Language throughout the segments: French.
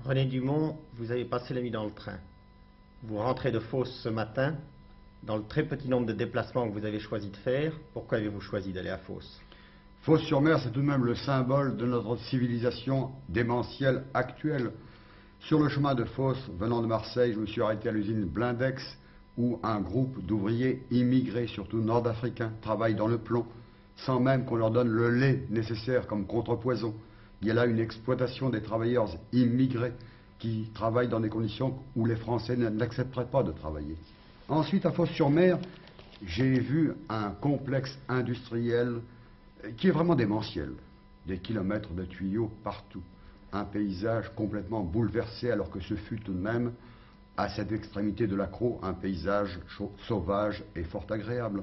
René Dumont, vous avez passé la nuit dans le train. Vous rentrez de Fos ce matin. Dans le très petit nombre de déplacements que vous avez choisi de faire, pourquoi avez-vous choisi d'aller à Fos? Fos-sur-Mer, c'est tout de même le symbole de notre civilisation démentielle actuelle. Sur le chemin de Fos, venant de Marseille, je me suis arrêté à l'usine Blindex, où un groupe d'ouvriers immigrés, surtout nord-africains, travaillent dans le plomb, sans même qu'on leur donne le lait nécessaire comme contrepoison. Il y a là une exploitation des travailleurs immigrés qui travaillent dans des conditions où les Français n'accepteraient pas de travailler. Ensuite, à Fos-sur-Mer, j'ai vu un complexe industriel qui est vraiment démentiel. Des kilomètres de tuyaux partout. Un paysage complètement bouleversé, alors que ce fut tout de même, à cette extrémité de l'accro, un paysage sauvage et fort agréable.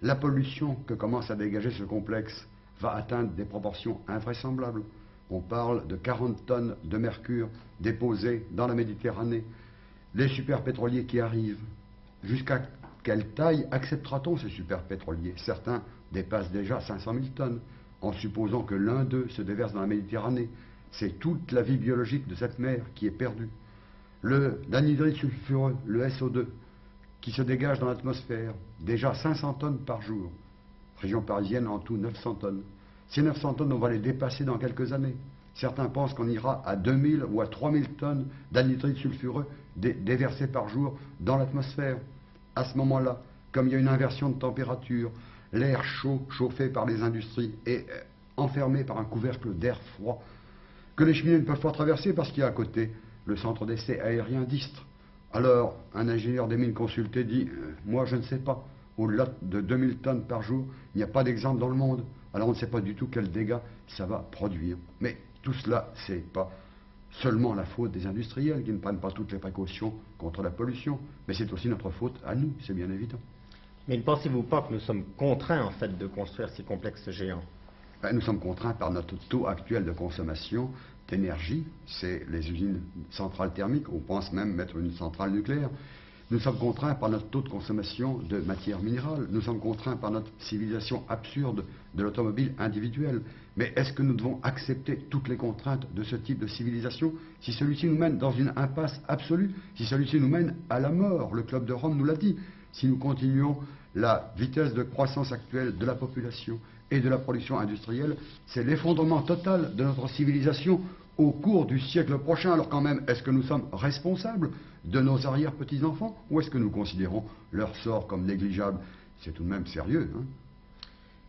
La pollution que commence à dégager ce complexe va atteindre des proportions invraisemblables. On parle de 40 tonnes de mercure déposées dans la Méditerranée. Les superpétroliers qui arrivent. Jusqu'à quelle taille acceptera-t-on ces superpétroliers? Certains dépassent déjà 500 000 tonnes, en supposant que l'un d'eux se déverse dans la Méditerranée. C'est toute la vie biologique de cette mer qui est perdue. L'anhydride sulfureux, le SO2, qui se dégage dans l'atmosphère, déjà 500 tonnes par jour. Région parisienne, en tout 900 tonnes. Ces 900 tonnes, on va les dépasser dans quelques années. Certains pensent qu'on ira à 2000 ou à 3000 tonnes d'anhydride sulfureux déversés par jour dans l'atmosphère. À ce moment-là, comme il y a une inversion de température, l'air chaud, chauffé par les industries, est enfermé par un couvercle d'air froid, que les cheminées ne peuvent pas traverser parce qu'il y a à côté le centre d'essai aérien d'Istres. Alors, un ingénieur des mines consulté dit « Moi, je ne sais pas. Au-delà de 2000 tonnes par jour, il n'y a pas d'exemple dans le monde. Alors, on ne sait pas du tout quels dégâts ça va produire. » Mais tout cela, ce n'est pas seulement la faute des industriels qui ne prennent pas toutes les précautions contre la pollution, mais c'est aussi notre faute à nous, c'est bien évident. Mais ne pensez-vous pas que nous sommes contraints, en fait, de construire ces complexes géants? Nous sommes contraints par notre taux actuel de consommation d'énergie. C'est les usines centrales thermiques, on pense même mettre une centrale nucléaire. Nous sommes contraints par notre taux de consommation de matières minérales. Nous sommes contraints par notre civilisation absurde de l'automobile individuelle. Mais est-ce que nous devons accepter toutes les contraintes de ce type de civilisation si celui-ci nous mène dans une impasse absolue, si celui-ci nous mène à la mort? Le Club de Rome nous l'a dit. Si nous continuons la vitesse de croissance actuelle de la population et de la production industrielle, c'est l'effondrement total de notre civilisation au cours du siècle prochain. Alors quand même, est-ce que nous sommes responsables de nos arrière-petits-enfants ou est-ce que nous considérons leur sort comme négligeable? C'est tout de même sérieux, hein?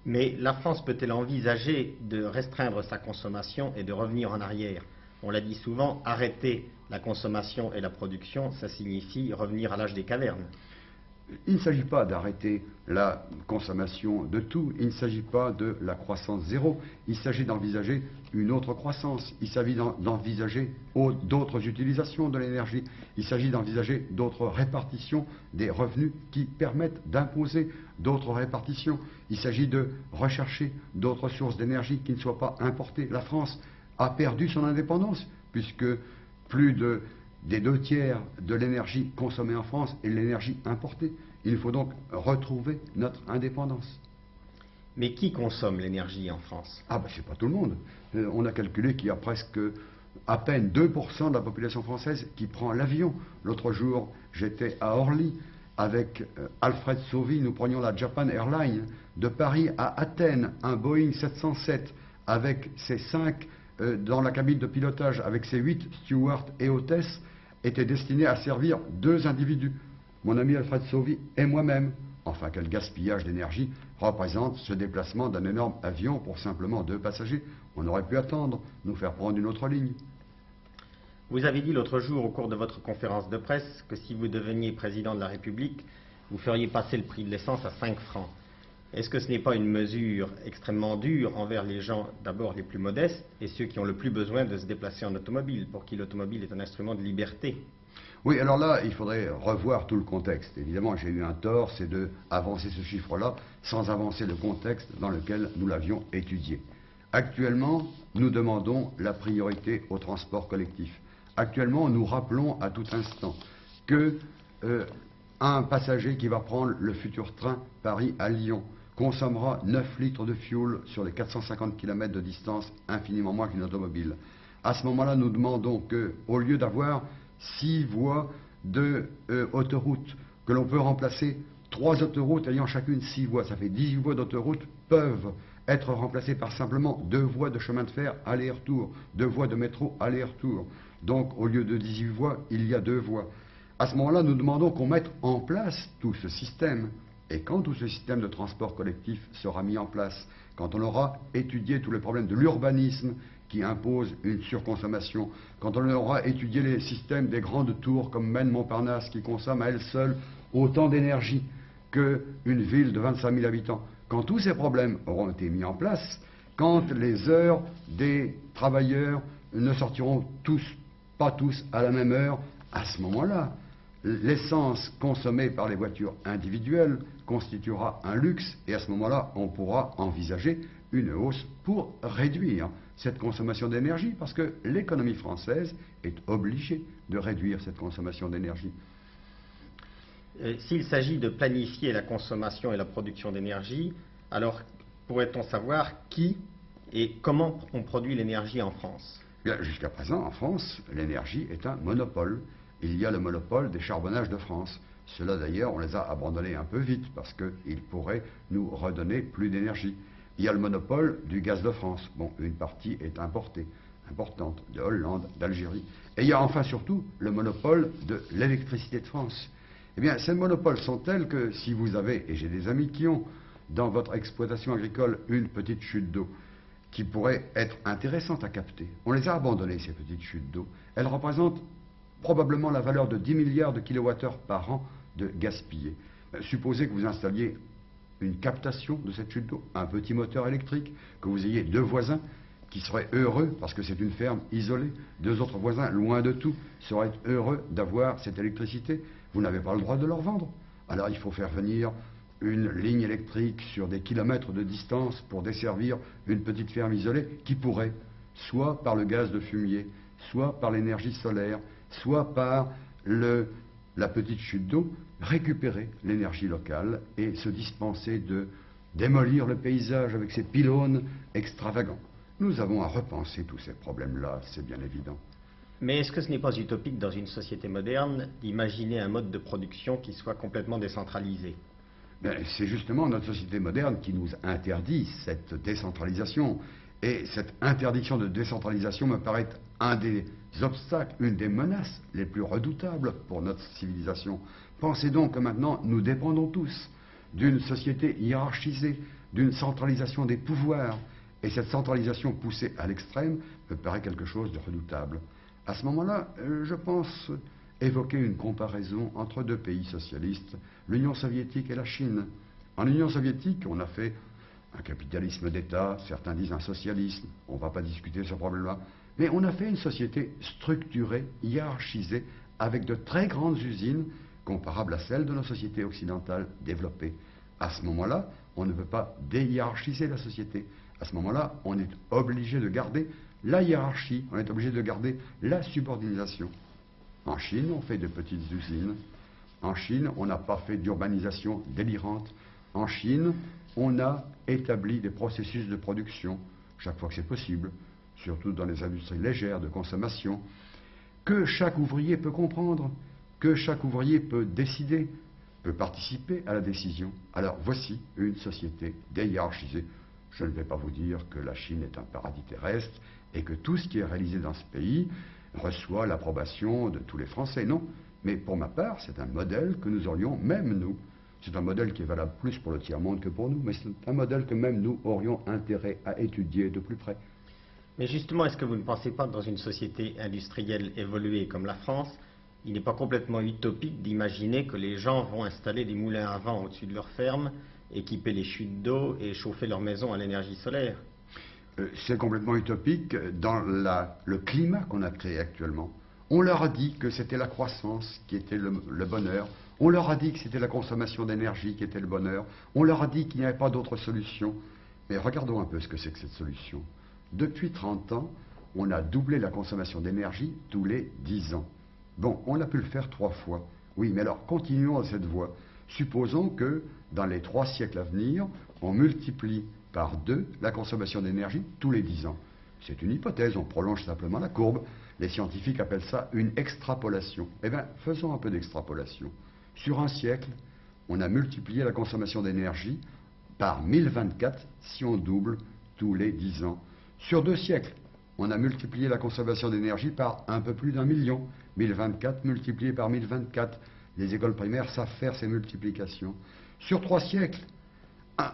Mais la France peut-elle envisager de restreindre sa consommation et de revenir en arrière? On l'a dit souvent, arrêter la consommation et la production, ça signifie revenir à l'âge des cavernes. Il ne s'agit pas d'arrêter la consommation de tout, il ne s'agit pas de la croissance zéro, il s'agit d'envisager une autre croissance, il s'agit d'envisager d'autres utilisations de l'énergie, il s'agit d'envisager d'autres répartitions des revenus qui permettent d'imposer d'autres répartitions, il s'agit de rechercher d'autres sources d'énergie qui ne soient pas importées. La France a perdu son indépendance puisque plus des 2/3 de l'énergie consommée en France est l'énergie importée. Il faut donc retrouver notre indépendance. Mais qui consomme l'énergie en France? C'est pas tout le monde. On a calculé qu'il y a presque à peine 2% de la population française qui prend l'avion. L'autre jour, j'étais à Orly avec Alfred Sauvy, nous prenions la Japan Airlines de Paris à Athènes, un Boeing 707 avec ses 5 dans la cabine de pilotage, avec ses 8 stewards et hôtesses, était destiné à servir 2 individus, mon ami Alfred Sauvy et moi-même. Enfin, quel gaspillage d'énergie représente ce déplacement d'un énorme avion pour simplement 2 passagers? On aurait pu attendre, nous faire prendre une autre ligne. Vous avez dit l'autre jour, au cours de votre conférence de presse, que si vous deveniez président de la République, vous feriez passer le prix de l'essence à 5 francs. Est-ce que ce n'est pas une mesure extrêmement dure envers les gens, d'abord les plus modestes, et ceux qui ont le plus besoin de se déplacer en automobile, pour qui l'automobile est un instrument de liberté? Oui, alors là, il faudrait revoir tout le contexte. Évidemment, j'ai eu un tort, c'est d'avancer ce chiffre-là sans avancer le contexte dans lequel nous l'avions étudié. Actuellement, nous demandons la priorité au transport collectif. Actuellement, nous rappelons à tout instant que un passager qui va prendre le futur train Paris à Lyon consommera 9 litres de fioul sur les 450 km de distance, infiniment moins qu'une automobile. À ce moment-là, nous demandons qu'au lieu d'avoir 6 voies d'autoroute, que l'on peut remplacer 3 autoroutes ayant chacune 6 voies, ça fait 18 voies d'autoroute, peuvent être remplacées par simplement 2 voies de chemin de fer aller-retour, 2 voies de métro aller-retour. Donc, au lieu de 18 voies, il y a 2 voies. À ce moment-là, nous demandons qu'on mette en place tout ce système. Et quand tout ce système de transport collectif sera mis en place, quand on aura étudié tous les problèmes de l'urbanisme qui impose une surconsommation, quand on aura étudié les systèmes des grandes tours comme Maine-Montparnasse qui consomment à elles seules autant d'énergie qu'une ville de 25 000 habitants, quand tous ces problèmes auront été mis en place, quand les heures des travailleurs ne sortiront pas tous à la même heure, à ce moment-là, l'essence consommée par les voitures individuelles constituera un luxe et à ce moment-là, on pourra envisager une hausse pour réduire cette consommation d'énergie parce que l'économie française est obligée de réduire cette consommation d'énergie. S'il s'agit de planifier la consommation et la production d'énergie, alors pourrait-on savoir qui et comment on produit l'énergie en France? Jusqu'à présent, en France, l'énergie est un monopole. Il y a le monopole des charbonnages de France. Ceux-là, d'ailleurs, on les a abandonnés un peu vite parce qu'ils pourraient nous redonner plus d'énergie. Il y a le monopole du gaz de France. Bon, une partie est importée, importante, de Hollande, d'Algérie. Et il y a enfin surtout le monopole de l'électricité de France. Eh bien, ces monopoles sont tels que si vous avez, et j'ai des amis qui ont, dans votre exploitation agricole, une petite chute d'eau qui pourrait être intéressante à capter, on les a abandonnées, ces petites chutes d'eau. Elles représentent probablement la valeur de 10 milliards de kilowattheures par an de gaspillés. Supposez que vous installiez une captation de cette chute d'eau, un petit moteur électrique, que vous ayez 2 voisins qui seraient heureux, parce que c'est une ferme isolée, 2 autres voisins, loin de tout, seraient heureux d'avoir cette électricité. Vous n'avez pas le droit de leur vendre. Alors il faut faire venir une ligne électrique sur des kilomètres de distance pour desservir une petite ferme isolée qui pourrait, soit par le gaz de fumier, soit par l'énergie solaire, soit par la petite chute d'eau, récupérer l'énergie locale et se dispenser de démolir le paysage avec ces pylônes extravagants. Nous avons à repenser tous ces problèmes-là, c'est bien évident. Mais est-ce que ce n'est pas utopique dans une société moderne d'imaginer un mode de production qui soit complètement décentralisé? C'est justement notre société moderne qui nous interdit cette décentralisation. Et cette interdiction de décentralisation me paraît un des obstacles, une des menaces les plus redoutables pour notre civilisation. Pensez donc que maintenant nous dépendons tous d'une société hiérarchisée, d'une centralisation des pouvoirs. Et cette centralisation poussée à l'extrême me paraît quelque chose de redoutable. À ce moment-là, je pense évoquer une comparaison entre 2 pays socialistes, l'Union soviétique et la Chine. En Union soviétique, on a fait un capitalisme d'État, certains disent un socialisme, on ne va pas discuter ce problème-là, mais on a fait une société structurée, hiérarchisée, avec de très grandes usines comparables à celles de nos sociétés occidentales développées. À ce moment-là, on ne peut pas déhiérarchiser la société. À ce moment-là, on est obligé de garder la hiérarchie, on est obligé de garder la subordination. En Chine, on fait de petites usines. En Chine, on n'a pas fait d'urbanisation délirante. En Chine, on a établi des processus de production, chaque fois que c'est possible, surtout dans les industries légères de consommation, que chaque ouvrier peut comprendre, que chaque ouvrier peut décider, peut participer à la décision. Alors voici une société déhiérarchisée. Je ne vais pas vous dire que la Chine est un paradis terrestre et que tout ce qui est réalisé dans ce pays reçoit l'approbation de tous les Français. Non, mais pour ma part, c'est un modèle que nous aurions, même nous, c'est un modèle qui est valable plus pour le tiers-monde que pour nous, mais c'est un modèle que même nous aurions intérêt à étudier de plus près. Mais justement, est-ce que vous ne pensez pas que dans une société industrielle évoluée comme la France, il n'est pas complètement utopique d'imaginer que les gens vont installer des moulins à vent au-dessus de leur ferme, équiper les chutes d'eau et chauffer leur maison à l'énergie solaire? C'est complètement utopique dans le climat qu'on a créé actuellement. On leur a dit que c'était la croissance qui était le bonheur. On leur a dit que c'était la consommation d'énergie qui était le bonheur. On leur a dit qu'il n'y avait pas d'autre solution. Mais regardons un peu ce que c'est que cette solution. Depuis 30 ans, on a doublé la consommation d'énergie tous les 10 ans. Bon, on a pu le faire 3 fois. Oui, mais alors continuons à cette voie. Supposons que dans les 3 siècles à venir, on multiplie par 2 la consommation d'énergie tous les 10 ans. C'est une hypothèse, on prolonge simplement la courbe. Les scientifiques appellent ça une extrapolation. Eh bien, faisons un peu d'extrapolation. Sur un siècle, on a multiplié la consommation d'énergie par 1024 si on double tous les 10 ans. Sur 2 siècles, on a multiplié la consommation d'énergie par un peu plus d'1 million. 1024 multiplié par 1024. Les écoles primaires savent faire ces multiplications. Sur 3 siècles,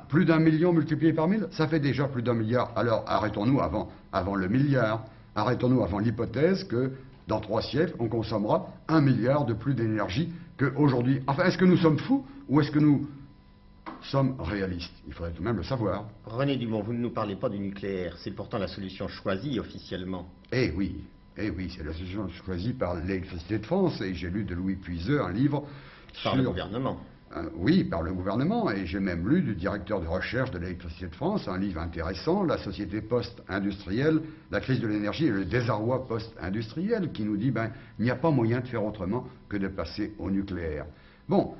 plus d'1 million multiplié par 1000, ça fait déjà plus d'1 milliard. Alors arrêtons-nous avant le milliard. Arrêtons-nous avant l'hypothèse que dans 3 siècles, on consommera 1 milliard de plus d'énergie qu'aujourd'hui. Enfin, est-ce que nous sommes fous ou est-ce que nous sommes réalistes? Il faudrait tout de même le savoir. René Dumont, vous ne nous parlez pas du nucléaire. C'est pourtant la solution choisie officiellement. Eh oui, c'est la solution choisie par l'Électricité de France. Et j'ai lu de Louis Puiseux un livre Par le gouvernement. Oui, par le gouvernement, et j'ai même lu du directeur de recherche de l'Électricité de France un livre intéressant, La société post-industrielle, la crise de l'énergie et le désarroi post-industriel, qui nous dit il n'y a pas moyen de faire autrement que de passer au nucléaire. Bon,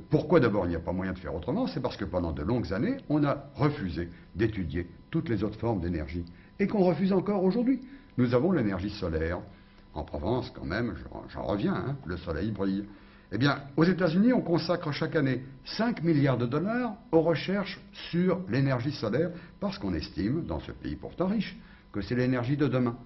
pourquoi d'abord il n'y a pas moyen de faire autrement? C'est parce que pendant de longues années, on a refusé d'étudier toutes les autres formes d'énergie, et qu'on refuse encore aujourd'hui. Nous avons l'énergie solaire. En Provence, quand même, j'en reviens, le soleil brille. Eh bien, aux États-Unis, on consacre chaque année 5 milliards de dollars aux recherches sur l'énergie solaire, parce qu'on estime, dans ce pays pourtant riche, que c'est l'énergie de demain.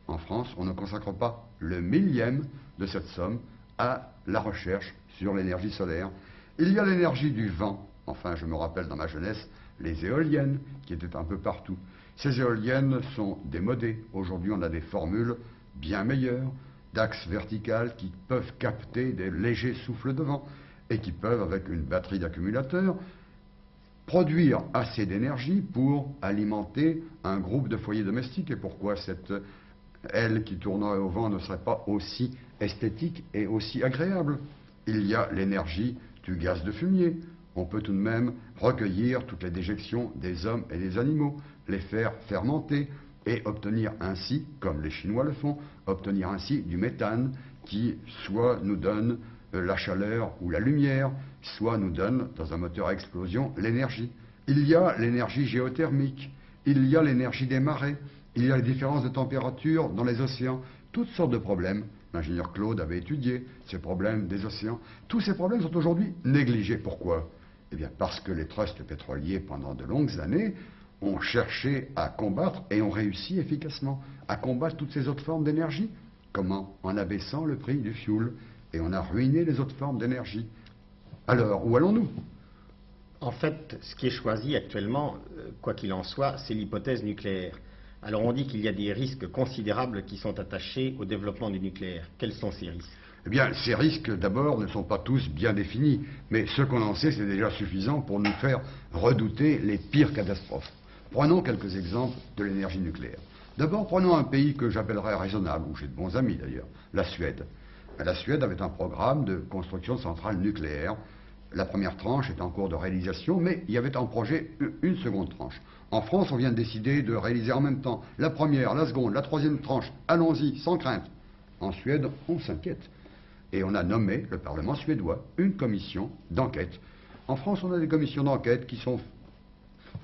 En France, on ne consacre pas le millième de cette somme à la recherche sur l'énergie solaire. Il y a l'énergie du vent. Enfin, je me rappelle dans ma jeunesse, les éoliennes, qui étaient un peu partout. Ces éoliennes sont démodées. Aujourd'hui, on a des formules bien meilleures, d'axes verticales qui peuvent capter des légers souffles de vent et qui peuvent, avec une batterie d'accumulateurs, produire assez d'énergie pour alimenter un groupe de foyers domestiques. Et pourquoi cette aile qui tournerait au vent ne serait pas aussi esthétique et aussi agréable? Il y a l'énergie du gaz de fumier. On peut tout de même recueillir toutes les déjections des hommes et des animaux, les faire fermenter, et obtenir ainsi, comme les Chinois le font, obtenir ainsi du méthane qui soit nous donne la chaleur ou la lumière, soit nous donne, dans un moteur à explosion, l'énergie. Il y a l'énergie géothermique, il y a l'énergie des marées, il y a les différences de température dans les océans, toutes sortes de problèmes. L'ingénieur Claude avait étudié ces problèmes des océans. Tous ces problèmes sont aujourd'hui négligés. Pourquoi? Eh bien parce que les trusts pétroliers, pendant de longues années, ont cherché à combattre, et ont réussi efficacement, à combattre toutes ces autres formes d'énergie. Comment? En abaissant le prix du fioul. Et on a ruiné les autres formes d'énergie. Alors, où allons-nous? En fait, ce qui est choisi actuellement, quoi qu'il en soit, c'est l'hypothèse nucléaire. Alors on dit qu'il y a des risques considérables qui sont attachés au développement du nucléaire. Quels sont ces risques? Eh bien, ces risques, d'abord, ne sont pas tous bien définis. Mais ce qu'on en sait, c'est déjà suffisant pour nous faire redouter les pires catastrophes. Prenons quelques exemples de l'énergie nucléaire. D'abord, prenons un pays que j'appellerais raisonnable, où j'ai de bons amis d'ailleurs, la Suède. La Suède avait un programme de construction de centrales nucléaires. La première tranche est en cours de réalisation, mais il y avait en projet une seconde tranche. En France, on vient de décider de réaliser en même temps la première, la seconde, la troisième tranche. Allons-y, sans crainte. En Suède, on s'inquiète. Et on a nommé, le Parlement suédois, une commission d'enquête. En France, on a des commissions d'enquête qui sont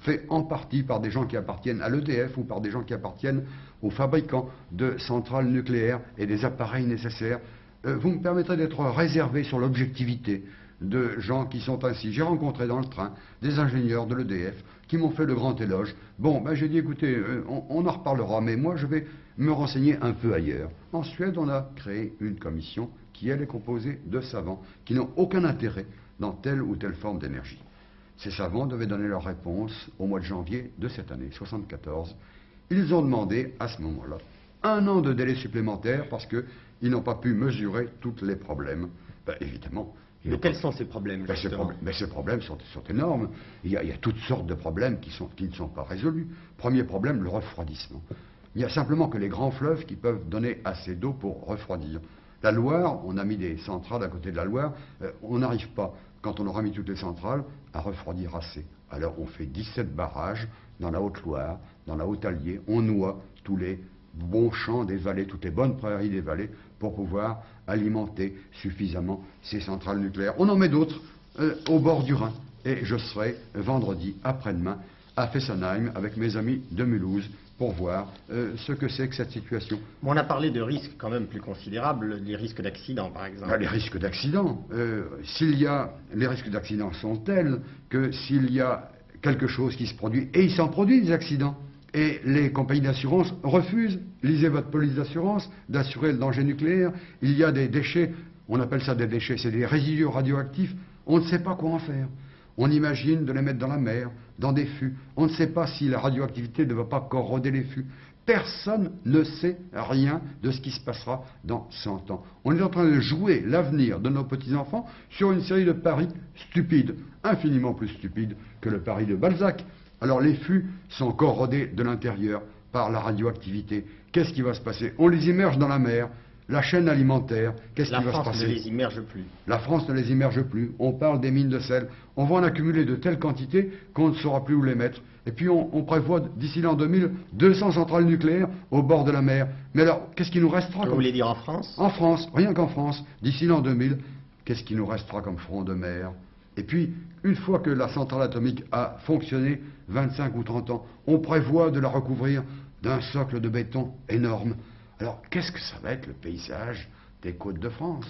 fait en partie par des gens qui appartiennent à l'EDF ou par des gens qui appartiennent aux fabricants de centrales nucléaires et des appareils nécessaires. Vous me permettrez d'être réservé sur l'objectivité de gens qui sont ainsi. J'ai rencontré dans le train des ingénieurs de l'EDF qui m'ont fait le grand éloge. Bon, j'ai dit, écoutez, on en reparlera, mais moi je vais me renseigner un peu ailleurs. En Suède, on a créé une commission qui, elle, est composée de savants qui n'ont aucun intérêt dans telle ou telle forme d'énergie. Ces savants devaient donner leur réponse au mois de janvier de cette année, 1974. Ils ont demandé, à ce moment-là, 1 an de délai supplémentaire parce qu'ils n'ont pas pu mesurer tous les problèmes. Évidemment. Mais quels sont ces problèmes, justement? Ces problèmes sont énormes. Il y a toutes sortes de problèmes qui ne sont pas résolus. Premier problème, le refroidissement. Il n'y a simplement que les grands fleuves qui peuvent donner assez d'eau pour refroidir. La Loire, on a mis des centrales à côté de la Loire, on n'arrive pas, quand on aura mis toutes les centrales, à refroidir assez. Alors on fait 17 barrages dans la Haute-Loire, dans la Haute-Allier, on noie tous les bons champs des vallées, toutes les bonnes prairies des vallées, pour pouvoir alimenter suffisamment ces centrales nucléaires. On en met d'autres au bord du Rhin. Et je serai vendredi après-demain à Fessenheim avec mes amis de Mulhouse pour voir ce que c'est que cette situation. On a parlé de risques quand même plus considérables, les risques d'accident par exemple. Les risques d'accident, les risques d'accident sont tels que s'il y a quelque chose qui se produit, et il s'en produit des accidents, et les compagnies d'assurance refusent, lisez votre police d'assurance, d'assurer le danger nucléaire. Il y a des déchets, on appelle ça des déchets, c'est des résidus radioactifs, on ne sait pas quoi en faire. On imagine de les mettre dans la mer, dans des fûts. On ne sait pas si la radioactivité ne va pas corroder les fûts. Personne ne sait rien de ce qui se passera dans 100 ans. On est en train de jouer l'avenir de nos petits-enfants sur une série de paris stupides, infiniment plus stupides que le pari de Balzac. Alors les fûts sont corrodés de l'intérieur par la radioactivité. Qu'est-ce qui va se passer? On les immerge dans la mer. La chaîne alimentaire, qu'est-ce qui va se passer? La France ne les immerge plus. La France ne les immerge plus. On parle des mines de sel. On va en accumuler de telles quantités qu'on ne saura plus où les mettre. Et puis on prévoit d'ici l'an 2000 200 centrales nucléaires au bord de la mer. Mais alors, qu'est-ce qui nous restera? Vous voulez dire en France? En France, rien qu'en France. D'ici l'an 2000, qu'est-ce qui nous restera comme front de mer? Et puis, une fois que la centrale atomique a fonctionné 25 ou 30 ans, on prévoit de la recouvrir d'un socle de béton énorme. Alors, qu'est-ce que ça va être le paysage des côtes de France?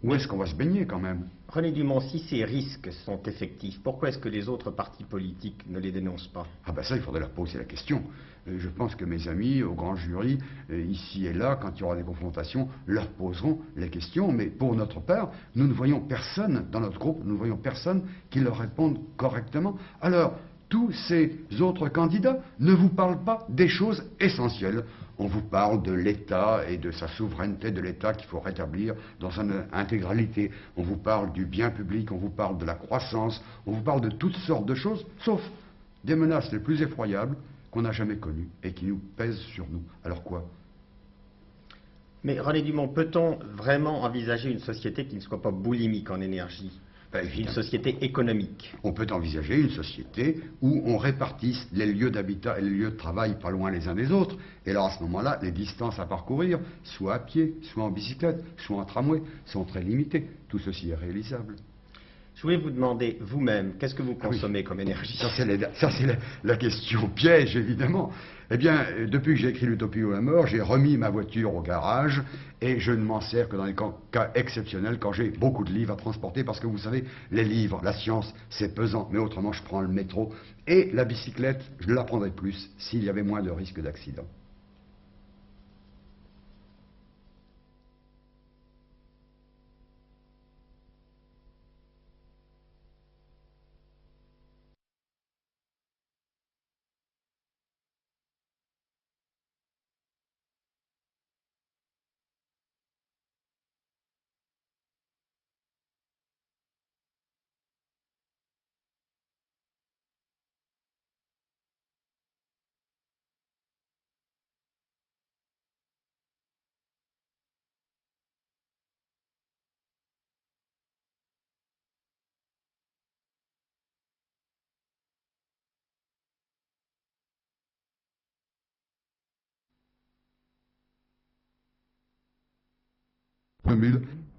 Où est-ce qu'on va se baigner quand même? René Dumont, si ces risques sont effectifs, pourquoi est-ce que les autres partis politiques ne les dénoncent pas? Ah ben ça, il faudrait leur poser la question. Je pense que mes amis au grand jury, ici et là, quand il y aura des confrontations, leur poseront les questions. Mais pour notre part, nous ne voyons personne dans notre groupe, nous ne voyons personne qui leur réponde correctement. Alors, tous ces autres candidats ne vous parlent pas des choses essentielles. On vous parle de l'État et de sa souveraineté de l'État qu'il faut rétablir dans son intégralité. On vous parle du bien public, on vous parle de la croissance, on vous parle de toutes sortes de choses, sauf des menaces les plus effroyables qu'on n'a jamais connues et qui nous pèsent sur nous. Alors quoi? Mais René Dumont, peut-on vraiment envisager une société qui ne soit pas boulimique en énergie? Une société économique. On peut envisager une société où on répartisse les lieux d'habitat et les lieux de travail pas loin les uns des autres. Et alors à ce moment-là, les distances à parcourir, soit à pied, soit en bicyclette, soit en tramway, sont très limitées. Tout ceci est réalisable. Je voulais vous demander, vous-même, qu'est-ce que vous consommez comme énergie? Ça, c'est la question piège, évidemment. Eh bien, depuis que j'ai écrit l'Utopie ou la mort, j'ai remis ma voiture au garage et je ne m'en sers que dans les cas exceptionnels, quand j'ai beaucoup de livres à transporter, parce que vous savez, les livres, la science, c'est pesant, mais autrement, je prends le métro. Et la bicyclette, je la prendrais plus s'il y avait moins de risques d'accident.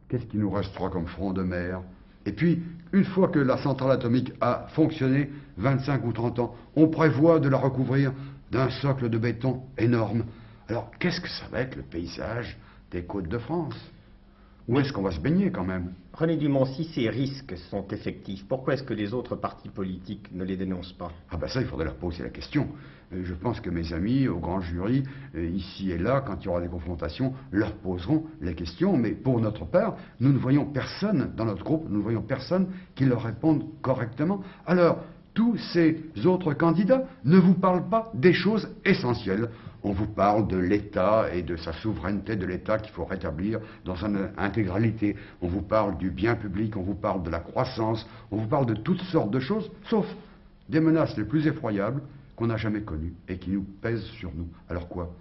Qu'est-ce qui nous restera comme front de mer? Et puis, une fois que la centrale atomique a fonctionné 25 ou 30 ans, on prévoit de la recouvrir d'un socle de béton énorme. Alors, qu'est-ce que ça va être le paysage des côtes de France? Où est-ce qu'on va se baigner quand même? René Dumont, si ces risques sont effectifs, pourquoi est-ce que les autres partis politiques ne les dénoncent pas? Ah ben ça, il faudrait leur poser la question. Je pense que mes amis au grand jury, ici et là, quand il y aura des confrontations, leur poseront les questions. Mais pour notre part, nous ne voyons personne dans notre groupe, nous ne voyons personne qui leur réponde correctement. Alors, tous ces autres candidats ne vous parlent pas des choses essentielles. On vous parle de l'État et de sa souveraineté de l'État qu'il faut rétablir dans son intégralité. On vous parle du bien public, on vous parle de la croissance, on vous parle de toutes sortes de choses, sauf des menaces les plus effroyables qu'on n'a jamais connues et qui nous pèsent sur nous. Alors quoi?